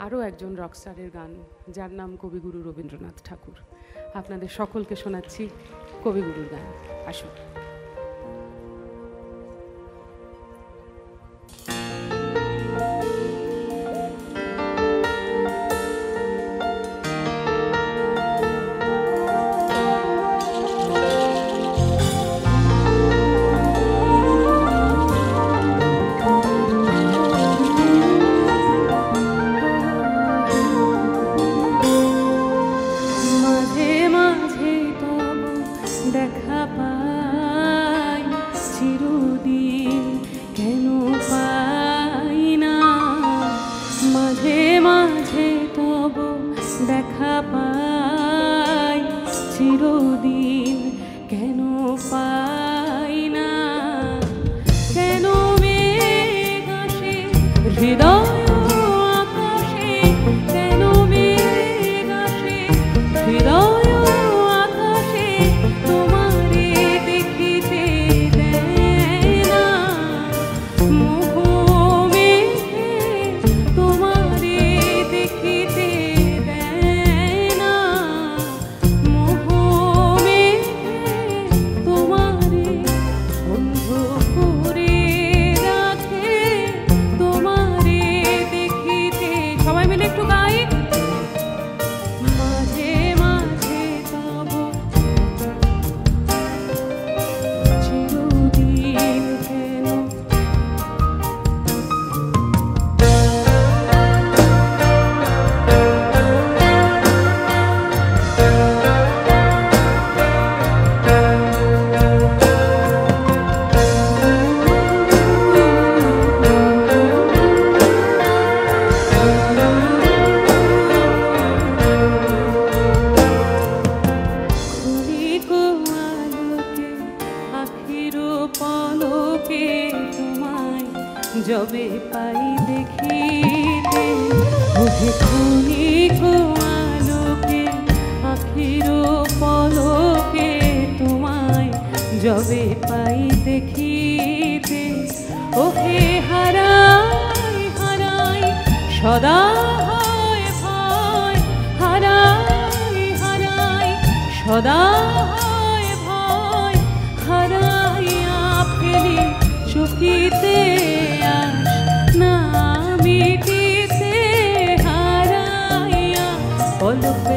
আরও একজন রকস্টারের গান, যার নাম কবিগুরু রবীন্দ্রনাথ ঠাকুর। আপনাদের সকলকে শোনাচ্ছি কবিগুরুর গান। আসুন। দেখা পাই চিরদিন কেন পাই না, মাঝে মাঝে তব দেখা পাই চিরদিন কেন পাই না, কেন মেঘ আসে হৃদয় আকাশে, কেন মেঘ আসে হৃদয় পলকে তোমায় যবে পাই দেখিতে, ওহে ক্ষণিক আলোকে আখির পলকে তোমায় যবে পাই দেখিতে, ওহে হারাই হারাই সদা হয় ভয়, হারাই হারাই সদা হয় ভয়, হারাইয়া ফেলি চকিতে আস না মিটিতে, হারাইয়া পলক